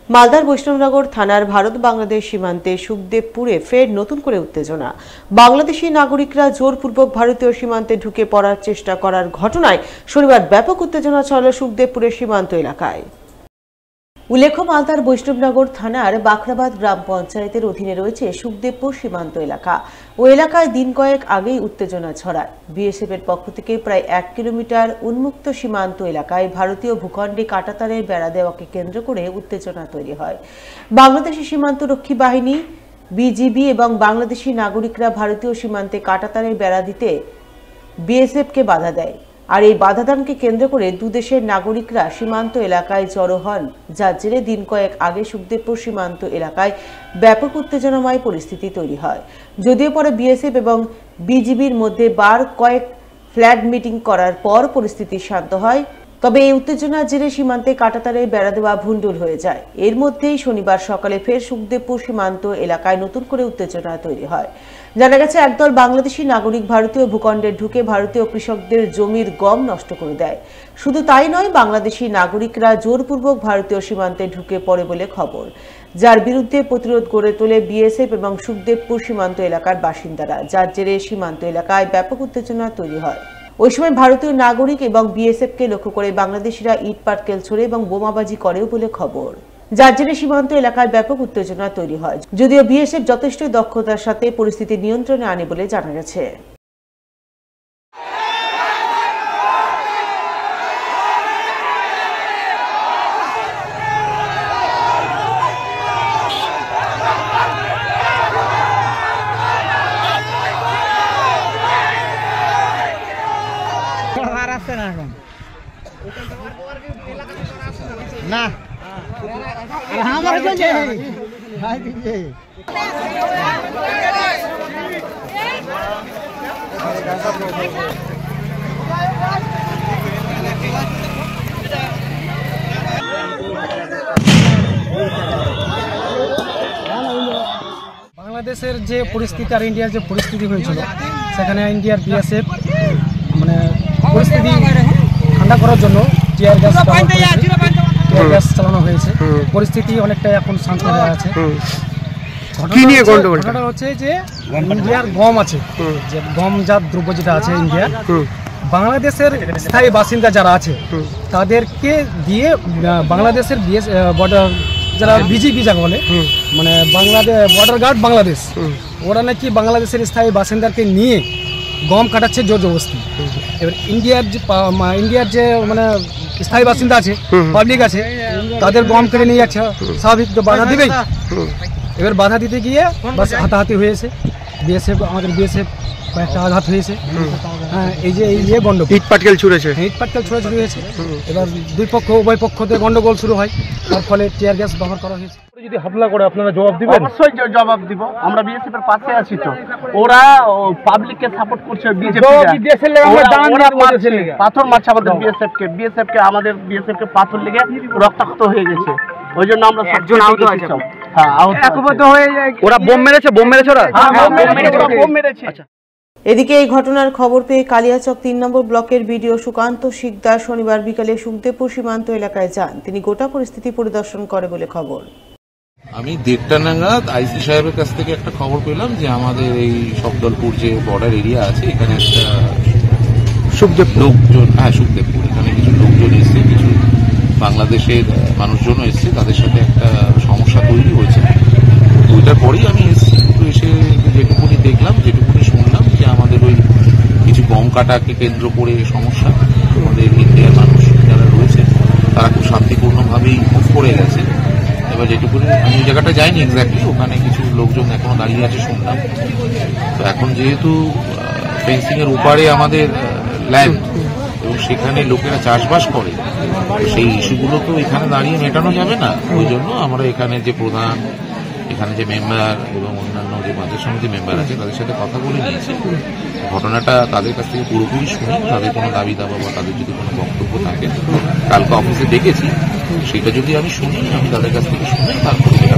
মালদার বৈষ্ণবনগর থানার ভারত বাংলাদেশ সীমান্তে সুখদেবপুরে ফের নতুন করে উত্তেজনা। বাংলাদেশি নাগরিকরা জোরপূর্বক ভারতীয় সীমান্তে ঢুকে পড়ার চেষ্টা করার ঘটনায় শনিবার ব্যাপক উত্তেজনা ছড়ালো সুখদেবপুরের সীমান্ত এলাকায়। উল্লেখ্য, মালদার বৈষ্ণবনগর থানার বাখরাবাদ গ্রাম পঞ্চায়েতের অধীনে রয়েছে সুখদেবপুর সীমান্ত এলাকা। ওই এলাকায় দিন কয়েক আগেই উত্তেজনা ছড়ায়। বিএসএফ এর পক্ষ থেকে প্রায় 1 কিলোমিটার উন্মুক্ত সীমান্ত এলাকায় ভারতীয় ভূখণ্ডে কাঁটাতারের বেড়া দেওয়াকে কেন্দ্র করে উত্তেজনা তৈরি হয়। বাংলাদেশি সীমান্ত রক্ষী বাহিনী, বিজিবি এবং বাংলাদেশি নাগরিকরা ভারতীয় সীমান্তে কাঁটাতারের বেড়া দিতে বিএসএফকে বাধা দেয়। আর এই বাধাদানকে কেন্দ্র করে দুদেশের নাগরিকরা সীমান্ত এলাকায় জড়ো হন, যার জেরে দিন কয়েক আগে সুখদেবপুর সীমান্ত এলাকায় ব্যাপক উত্তেজনাময় পরিস্থিতি তৈরি হয়। যদিও পরে বিএসএফ এবং বিজিবির মধ্যে কয়েক ফ্ল্যাগ মিটিং করার পর পরিস্থিতি শান্ত হয়, তবে এই উত্তেজনার জেরে সীমান্তে কাঁটাতারে বেড়া দেওয়া ভুন্ডুল হয়ে যায়। এর মধ্যেই শনিবার সকালে ফের সুখদেবপুর সীমান্ত এলাকায় নতুন করে উত্তেজনা তৈরি হয়। জানা গেছে, একদল বাংলাদেশি নাগরিক ভারতীয় ভূখণ্ডে ঢুকে ভারতীয় কৃষকদের জমির গম নষ্ট করে দেয়। শুধু তাই নয়, বাংলাদেশি নাগরিকরা জোরপূর্বক ভারতীয় সীমান্তে ঢুকে পড়ে বলে খবর, যার বিরুদ্ধে প্রতিরোধ গড়ে তোলে বিএসএফ এবং সুখদেবপুর সীমান্ত এলাকার বাসিন্দারা, যার জেরে সীমান্ত এলাকায় ব্যাপক উত্তেজনা তৈরি হয়। ওই সময় ভারতীয় নাগরিক এবং বিএসএফকে লক্ষ্য করে বাংলাদেশিরা ইট পাটকেল ছোড়ে এবং বোমাবাজি করেও বলে খবর, যার জেরে সীমান্ত এলাকায় ব্যাপক উত্তেজনা তৈরি হয়। যদিও বিএসএফ যথেষ্ট দক্ষতার সাথে পরিস্থিতি নিয়ন্ত্রণে আনে বলে জানা গেছে। না বাংলাদেশের যে পরিস্থিতি আর ইন্ডিয়ার যে পরিস্থিতি হয়েছিল, সেখানে ইন্ডিয়ার বিএসএফ মানে পরিস্থিতি ঠান্ডা করার জন্য টিয়ার গ্যাস চালানো হয়েছে। পরিস্থিতি অনেকটাই এখন শান্ত হয়ে আছে। ঘটনাটা হচ্ছে যে ইন্ডিয়ার গম আছে, যে গমজাত দ্রব্য যেটা আছে ইন্ডিয়ার, বাংলাদেশের স্থায়ী বাসিন্দা যারা আছে তাদেরকে দিয়ে বাংলাদেশের বর্ডার যারা বিজিবি যাকে বলে, মানে বাংলাদেশ বর্ডার গার্ড বাংলাদেশ, ওরা নাকি বাংলাদেশের স্থায়ী বাসিন্দাকে নিয়ে গম কাটাচ্ছে জোর জবরদস্তি। এবার ইন্ডিয়ার যে মানে স্থায়ী বাসিন্দা আছে, পাবলিক আছে, তাদের গম কেটে নিয়ে যাচ্ছে। স্বাভাবিক তো বাধা দিবেই। এবার বাধা দিতে গিয়ে বাস হাতাহাতি হয়েছে। আমাদের বিএসএফ কয়েকটা আঘাত হয়েছে। হ্যাঁ, এই যে গন্ডগোল, ইট পাটকেল ছুড়েছে হয়েছে। এবার উভয় পক্ষতে গন্ডগোল শুরু হয়, তার ফলে টিয়ার গ্যাস ব্যবহার করা হয়েছে। যদি হামলা করে আপনারা জবাব দিবেন? অবশ্যই জবাব দিব। আমরা বিএসএফ এর পাশে আছি। তো ওরা পাবলিককে সাপোর্ট করছে, পাথর মারছে আমাদের বিএসএফ কে আমাদের বিএসএফ কে পাথর লেগে রক্তাক্ত হয়ে গেছে। ওই জন্য আমরা একজন আহত হয়েছে। হ্যাঁ, একবদ্ধ হয়ে ওরা বোম মেরেছে ওরা বোম মেরেছে। এদিকে এই ঘটনার খবর পেয়ে কালিয়াচক 3 নম্বর ব্লকের বিডিও সুকান্ত শিকদার শনিবার বিকালে সুখদেবপুর সীমান্ত এলাকায় যান। তিনি গোটা পরিস্থিতি পরিদর্শন করে বলে খবর। আমি 1:30 নাগাদ আইসি সাহেবের কাছ থেকে একটা খবর পেলাম যে আমাদের এই সবদলপুর যে বর্ডার এরিয়া আছে, এখানে একটা সুখদেবপুর এখানে কিছু লোকজন এসছে, কিছু বাংলাদেশের মানুষজনও এসছে, তাদের সাথে একটা সমস্যা তৈরি হয়েছে। ওইটার পরেই আমি এসছি। এসে যেটুকুনি দেখলাম, যেটুকুনি শুনলাম যে আমাদের ওই কিছু গম কাটাকে কেন্দ্র করে সমস্যা, আমাদের ইন্ডিয়ার মানুষ যারা রয়েছে তারা খুব শান্তিপূর্ণভাবেই মুভ করে গেছে। এবার যেটুকুনি আমি জায়গাটা যাইনি এক্স্যাক্টলি, ওখানে কিছু লোকজন এখনো দাঁড়িয়ে আছে শুনলাম। তো এখন যেহেতু ফেন্সিং এর উপারে আমাদের ল্যান্ড এবং সেখানে লোকেরা চাষবাস করে, সেই ইস্যুগুলো তো এখানে দাঁড়িয়ে মেটানো যাবে না। ওই জন্য আমরা এখানে যে প্রধান, এখানে যে মেম্বার এবং অন্যান্য যে বাজার সমিতি মেম্বার আছে তাদের সাথে কথা বলে নিয়েছি। ঘটনাটা তাদের কাছ থেকে পুরোপুরি শুনি, তাদের কোনো দাবি দাবা বা তাদের যদি কোনো বক্তব্য থাকে, কালকে অফিসে ডেকেছি, সেটা যদি আমি শুনি, আমি তাদের কাছ থেকে শুনে তারপরে যেটা